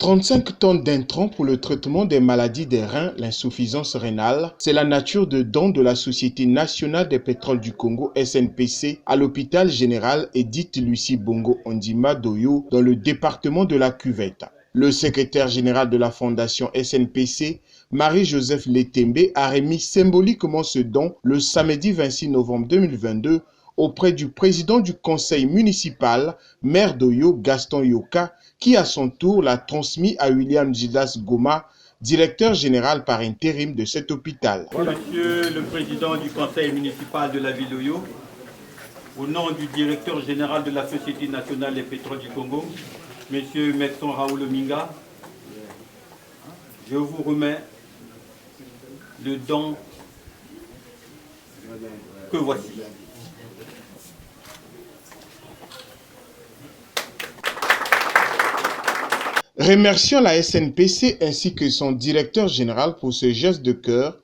35 tonnes d'intrants pour le traitement des maladies des reins, l'insuffisance rénale, c'est la nature de don de la Société nationale des pétroles du Congo, SNPC, à l'hôpital général Edith Lucie Bongo Ondima Doyo, dans le département de la Cuvette. Le secrétaire général de la fondation SNPC, Marie-Joseph Letembe, a remis symboliquement ce don le samedi 26 novembre 2022 auprès du président du conseil municipal, maire d'Oyo, Gaston Yoka, qui à son tour l'a transmis à William Jidas Goma, directeur général par intérim de cet hôpital. Monsieur le président du conseil municipal de la ville d'Oyo, au nom du directeur général de la Société nationale des pétroles du Congo, monsieur Mekson Raoul Minga, je vous remets le don que voici. Remercions la SNPC ainsi que son directeur général pour ce geste de cœur.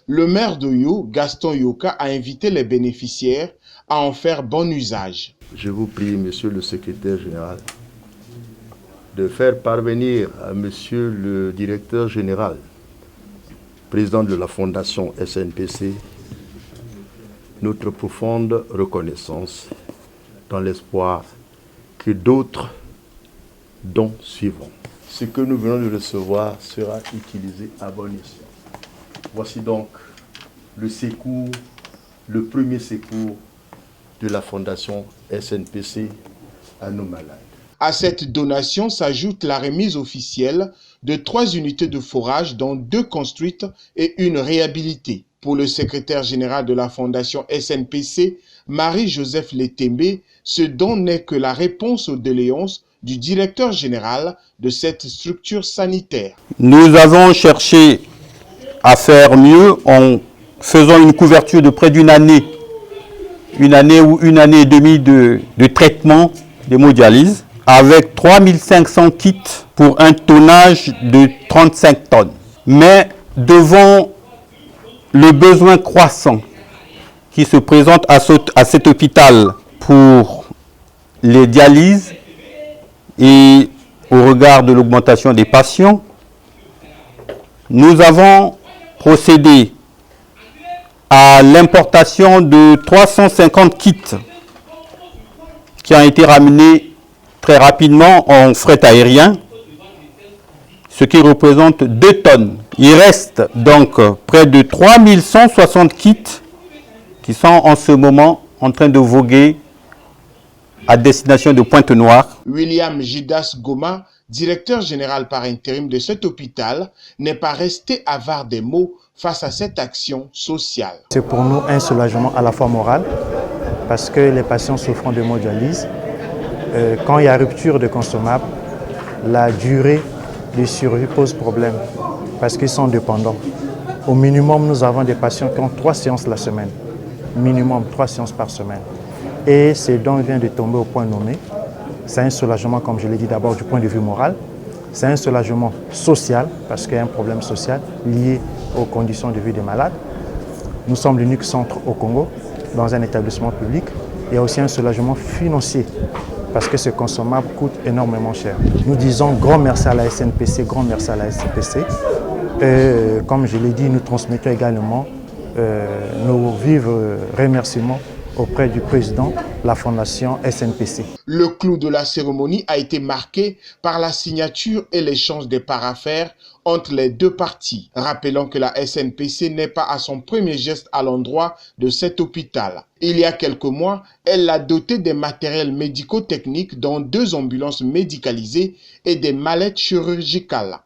Le maire d'Oyo, Gaston Yoka, a invité les bénéficiaires à en faire bon usage. Je vous prie, monsieur le secrétaire général, de faire parvenir à monsieur le directeur général, président de la fondation SNPC, notre profonde reconnaissance dans l'espoir que d'autres dons suivront. Ce que nous venons de recevoir sera utilisé à bon escient. Voici donc le secours, le premier secours de la fondation SNPC à nos malades. À cette donation s'ajoute la remise officielle de 3 unités de forage, dont 2 construites et 1 réhabilitée. Pour le secrétaire général de la fondation SNPC, Marie-Joseph Letembe, ce don n'est que la réponse aux doléances du directeur général de cette structure sanitaire. Nous avons cherché à faire mieux en faisant une couverture de près d'une année ou une année et demie de traitement d'hémodialyse, avec 3500 kits pour un tonnage de 35 tonnes. Mais devant le besoin croissant qui se présente à cet hôpital pour les dialyses et au regard de l'augmentation des patients, nous avons procédé à l'importation de 350 kits qui ont été ramenés très rapidement en fret aérien, ce qui représente 2 tonnes. Il reste donc près de 3160 kits qui sont en ce moment en train de voguer à destination de Pointe-Noire. William Jidas Goma, directeur général par intérim de cet hôpital, n'est pas resté avare des mots face à cette action sociale. C'est pour nous un soulagement à la fois moral, parce que les patients souffrant d'hémodialyse, quand il y a rupture de consommables, la durée de survie pose problème, parce qu'ils sont dépendants. Au minimum, nous avons des patients qui ont 3 séances la semaine, minimum 3 séances par semaine. Et ce don vient de tomber au point nommé. C'est un soulagement, comme je l'ai dit d'abord, du point de vue moral. C'est un soulagement social, parce qu'il y a un problème social lié aux conditions de vie des malades. Nous sommes l'unique centre au Congo, dans un établissement public. Il y a aussi un soulagement financier, parce que ce consommable coûte énormément cher. Nous disons grand merci à la SNPC, grand merci à la SNPC. Et comme je l'ai dit, nous transmettons également nos vifs remerciements auprès du président de la fondation SNPC. Le clou de la cérémonie a été marqué par la signature et l'échange des paraphères entre les 2 parties, rappelant que la SNPC n'est pas à son premier geste à l'endroit de cet hôpital. Il y a quelques mois, elle l'a doté des matériels médico-techniques, dont 2 ambulances médicalisées et des mallettes chirurgicales.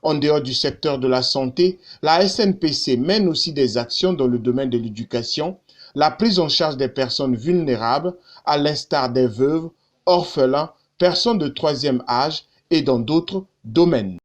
En dehors du secteur de la santé, la SNPC mène aussi des actions dans le domaine de l'éducation, la prise en charge des personnes vulnérables, à l'instar des veuves, orphelins, personnes de 3e âge et dans d'autres domaines.